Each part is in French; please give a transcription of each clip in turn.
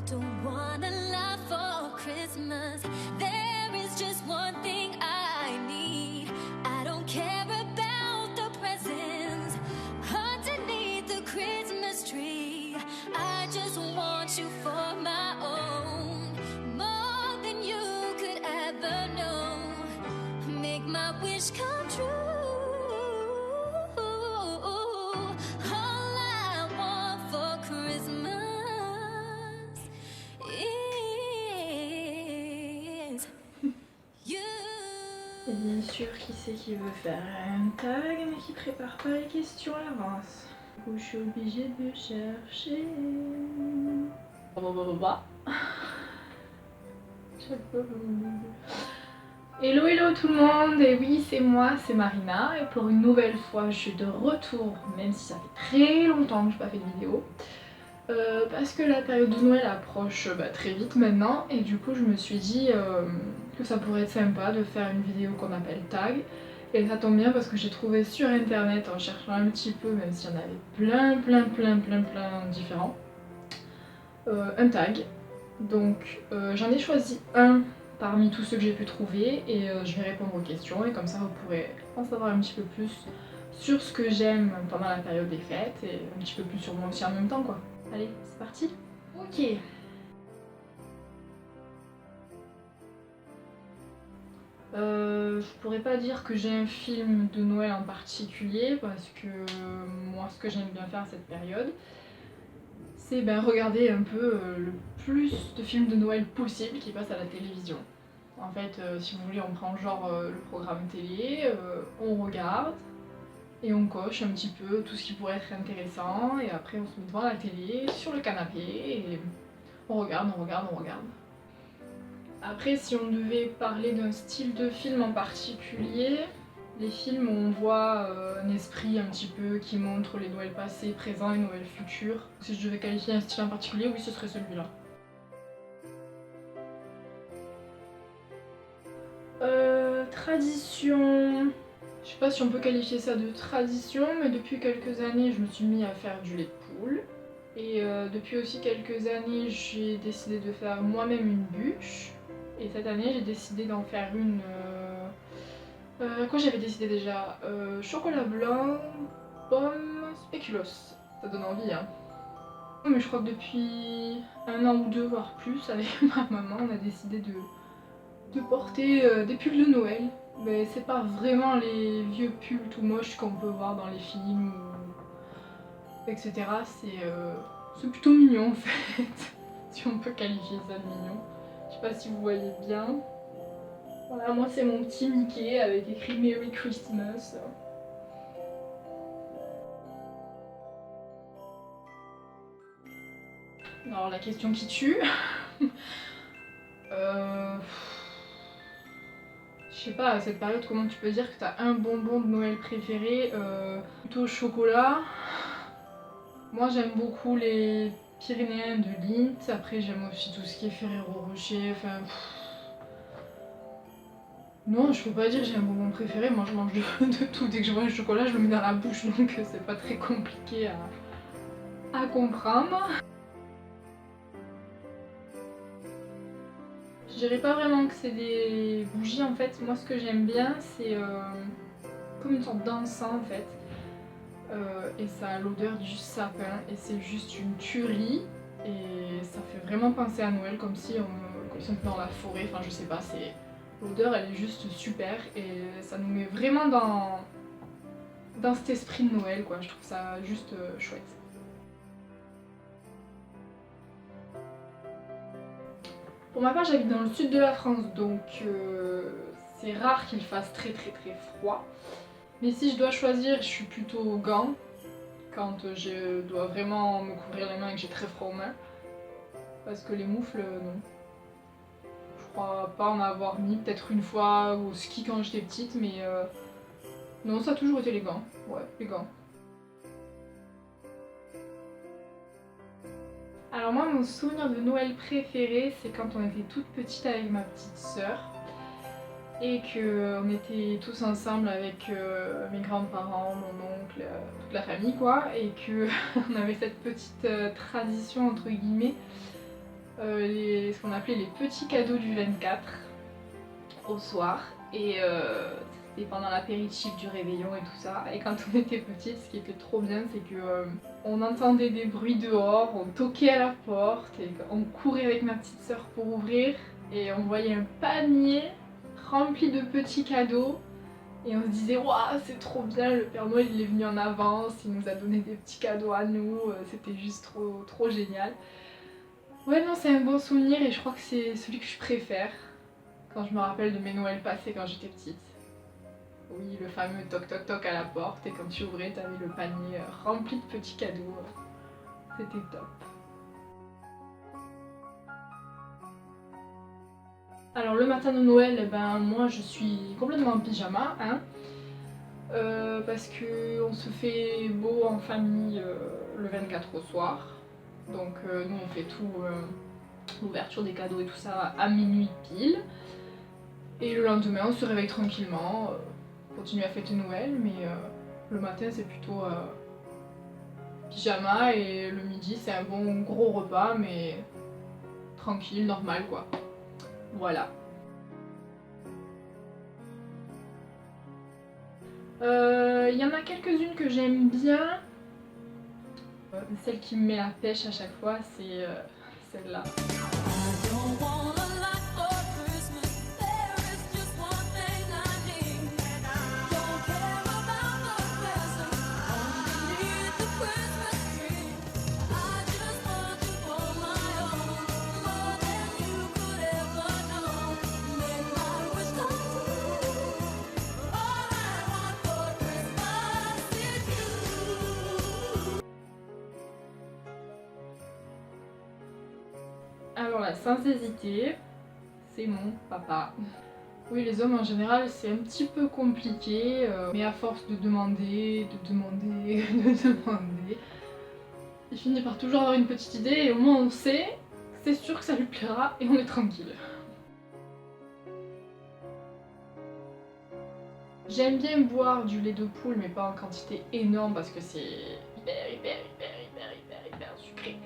Don't want a lot for Christmas. There is just one thing I need. I don't care about the presents underneath the Christmas tree. I just want you for my own, more than you could ever know. Make my wish come true. All I want for Christmas is you. Et bien sûr, qui c'est qui veut faire un tag mais qui prépare pas les questions à l'avance. Du coup, je suis obligée de chercher. Hello hello tout le monde, et oui c'est moi, c'est Marina, et pour une nouvelle fois je suis de retour, même si ça fait très longtemps que je n'ai pas fait de vidéo. Parce que la période de Noël approche très vite maintenant, et du coup je me suis dit que ça pourrait être sympa de faire une vidéo qu'on appelle tag. Et ça tombe bien parce que j'ai trouvé sur internet en cherchant un petit peu, même s'il y en avait plein différents, un tag. Donc j'en ai choisi un parmi tous ceux que j'ai pu trouver et je vais répondre aux questions et comme ça vous pourrez en savoir un petit peu plus sur ce que j'aime pendant la période des fêtes et un petit peu plus sur moi aussi en même temps quoi. Allez, c'est parti. Ok. Je pourrais pas dire que j'ai un film de Noël en particulier parce que moi ce que j'aime bien faire cette période c'est regarder un peu le plus de films de Noël possible qui passent à la télévision. En fait, si vous voulez, on prend genre le programme télé, on regarde et on coche un petit peu tout ce qui pourrait être intéressant et après on se met devant la télé, sur le canapé et on regarde. Après, si on devait parler d'un style de film en particulier, les films où on voit un esprit un petit peu qui montre les Noëls passés, présents et Noëls futurs. Si je devais qualifier un style en particulier, oui ce serait celui-là. Tradition... Je sais pas si on peut qualifier ça de tradition, mais depuis quelques années je me suis mis à faire du lait de poule. Et depuis aussi quelques années j'ai décidé de faire moi-même une bûche. Et cette année j'ai décidé d'en faire une... quoi j'avais décidé déjà chocolat blanc, pomme, spéculoos. Ça donne envie hein. Mais je crois que depuis un an ou deux, voire plus, avec ma maman, on a décidé de porter des pulls de Noël. Mais c'est pas vraiment les vieux pulls tout moches qu'on peut voir dans les films, etc. C'est plutôt mignon en fait, si on peut qualifier ça de mignon. Je sais pas si vous voyez bien. Voilà, moi c'est mon petit Mickey avec écrit Merry Christmas. Alors la question qui tue. Je sais pas, à cette période, comment tu peux dire que t'as un bonbon de Noël préféré plutôt au chocolat. Moi j'aime beaucoup les Pyrénéens de Lindt, après j'aime aussi tout ce qui est Ferrero Rocher, enfin... Non, je peux pas dire que j'ai un bonbon préféré, moi je mange de tout, dès que je vois un chocolat je le mets dans la bouche, donc c'est pas très compliqué à comprendre. Je dirais pas vraiment que c'est des bougies en fait, moi ce que j'aime bien c'est comme une sorte d'encens en fait. Et ça a l'odeur du sapin et c'est juste une tuerie et ça fait vraiment penser à Noël comme si on était dans la forêt, enfin je sais pas, l'odeur elle est juste super et ça nous met vraiment dans cet esprit de Noël quoi, je trouve ça juste chouette. Pour ma part j'habite dans le sud de la France donc c'est rare qu'il fasse très froid. Mais si je dois choisir, je suis plutôt gants quand je dois vraiment me couvrir les mains et que j'ai très froid aux mains. Parce que les moufles, non. Je crois pas en avoir mis, peut-être une fois au ski quand j'étais petite, mais non, ça a toujours été les gants. Ouais, les gants. Alors moi, mon souvenir de Noël préféré, c'est quand on était toute petite avec ma petite sœur. Et qu'on était tous ensemble avec mes grands-parents, mon oncle, toute la famille quoi, et qu'on avait cette petite tradition entre guillemets ce qu'on appelait les petits cadeaux du 24 au soir. Et c'était pendant l'apéritif du réveillon et tout ça. Et quand on était petite, ce qui était trop bien, c'est que on entendait des bruits dehors, on toquait à la porte et on courait avec ma petite sœur pour ouvrir. Et on voyait un panier rempli de petits cadeaux. Et on se disait, waouh, c'est trop bien, le Père Noël il est venu en avance, il nous a donné des petits cadeaux à nous, c'était juste trop génial. Ouais, non, c'est un bon souvenir et je crois que c'est celui que je préfère quand je me rappelle de mes Noëls passés quand j'étais petite. Oui, le fameux toc toc toc à la porte et quand tu ouvrais, t'avais le panier rempli de petits cadeaux. C'était top. Alors le matin de Noël, eh ben, moi je suis complètement en pyjama, hein, parce que on se fait beau en famille le 24 au soir. Donc nous on fait tout, l'ouverture des cadeaux et tout ça à minuit pile. Et le lendemain on se réveille tranquillement, continue à fêter Noël, mais le matin c'est plutôt pyjama et le midi c'est un bon gros repas mais tranquille, normal quoi. Voilà. Il y en a quelques-unes que j'aime bien. Celle qui me met la pêche à chaque fois, c'est celle-là. Alors là, sans hésiter, c'est mon papa. Oui, les hommes en général, c'est un petit peu compliqué, mais à force de demander, de demander, il finit par toujours avoir une petite idée et au moins on sait, c'est sûr que ça lui plaira et on est tranquille. J'aime bien boire du lait de poule, mais pas en quantité énorme parce que c'est hyper sucré.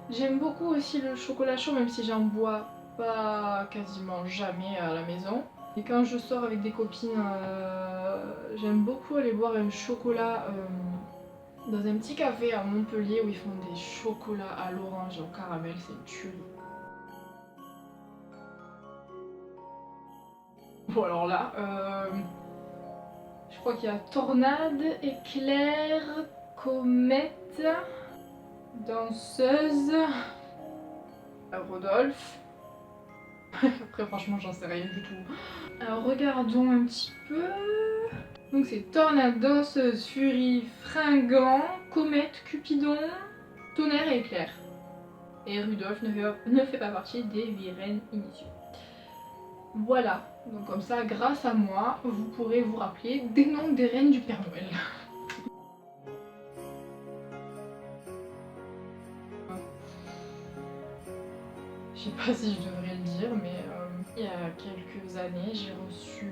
J'aime beaucoup aussi le chocolat chaud, même si j'en bois pas quasiment jamais à la maison. Et quand je sors avec des copines, j'aime beaucoup aller boire un chocolat dans un petit café à Montpellier où ils font des chocolats à l'orange et au caramel, c'est une tuerie. Bon alors là, je crois qu'il y a tornade, éclair, comète, danseuse, Rodolphe. Après franchement j'en sais rien du tout. Alors regardons un petit peu. Donc c'est tornade, danseuse, furie, fringant, comète, cupidon, tonnerre et éclair. Et Rudolph ne fait pas partie des virènes initiaux. Voilà, donc comme ça grâce à moi vous pourrez vous rappeler des noms des reines du Père Noël. Je sais pas si je devrais le dire, mais il y a quelques années, j'ai reçu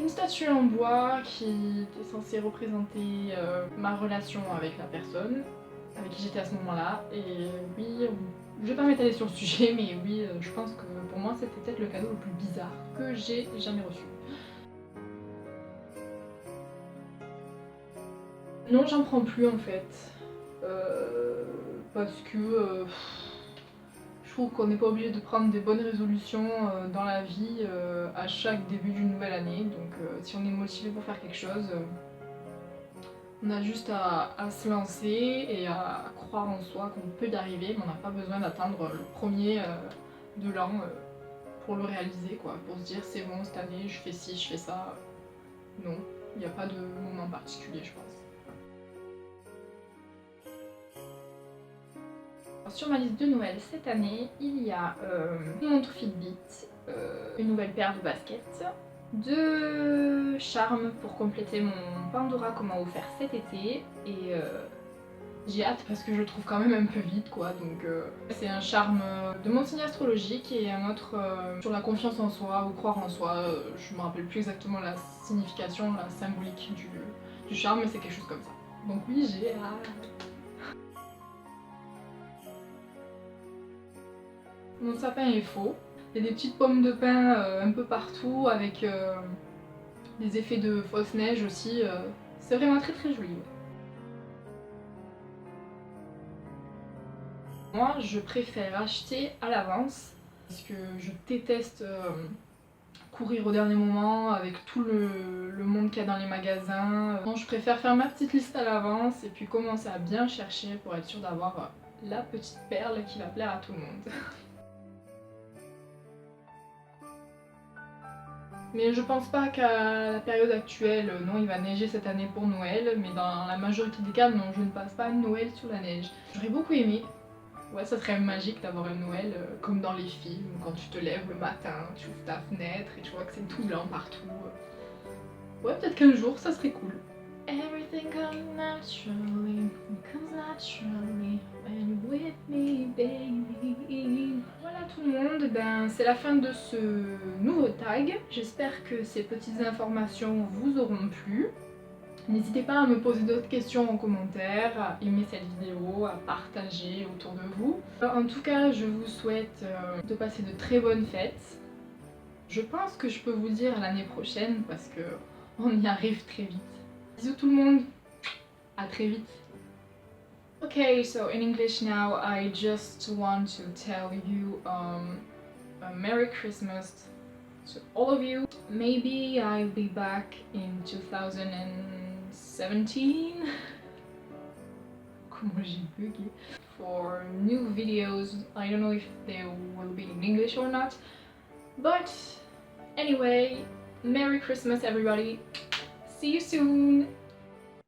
une statue en bois qui était censée représenter ma relation avec la personne avec qui j'étais à ce moment-là. Et oui, je vais pas m'étaler sur le sujet, mais oui, je pense que pour moi, c'était peut-être le cadeau le plus bizarre que j'ai jamais reçu. Non, j'en prends plus en fait. Parce que je trouve qu'on n'est pas obligé de prendre des bonnes résolutions dans la vie à chaque début d'une nouvelle année. Donc si on est motivé pour faire quelque chose, on a juste à se lancer et à croire en soi qu'on peut y arriver, mais on n'a pas besoin d'attendre le premier de l'an pour le réaliser, quoi. Pour se dire c'est bon, cette année je fais ci, je fais ça. Non, il n'y a pas de moment particulier, je pense. Sur ma liste de Noël cette année, il y a une montre Fitbit, une nouvelle paire de baskets, 2 charmes pour compléter mon Pandora qu'on m'a offert cet été, et j'ai hâte parce que je le trouve quand même un peu vite quoi. Donc c'est un charme de mon signe astrologique et un autre sur la confiance en soi ou croire en soi. Je me rappelle plus exactement la signification, la symbolique du charme, mais c'est quelque chose comme ça. Donc oui, j'ai hâte. Mon sapin est faux. Il y a des petites pommes de pin un peu partout avec des effets de fausse neige aussi. C'est vraiment très très joli. Moi, je préfère acheter à l'avance parce que je déteste courir au dernier moment avec tout le monde qu'il y a dans les magasins. Je préfère faire ma petite liste à l'avance et puis commencer à bien chercher pour être sûre d'avoir la petite perle qui va plaire à tout le monde. Mais je pense pas qu'à la période actuelle, non, il va neiger cette année pour Noël, mais dans la majorité des cas, non, je ne passe pas Noël sous la neige. J'aurais beaucoup aimé. Ouais, ça serait magique d'avoir un Noël comme dans les films, quand tu te lèves le matin, tu ouvres ta fenêtre et tu vois que c'est tout blanc partout. Ouais, peut-être qu'un jour, ça serait cool. Everything comes naturally when you're with me, baby. Voilà tout le monde, ben, c'est la fin de ce nouveau tag. J'espère que ces petites informations vous auront plu. N'hésitez pas à me poser d'autres questions en commentaire, à aimer cette vidéo, à partager autour de vous. En tout cas, je vous souhaite de passer de très bonnes fêtes. Je pense que je peux vous dire l'année prochaine parce que on y arrive très vite. Bisous tout le monde, à très vite. Okay, so in English now, I just want to tell you a Merry Christmas to all of you. Maybe I'll be back in 2017. Comment j'ai bugué. For new videos, I don't know if they will be in English or not. But anyway, Merry Christmas everybody. See you soon.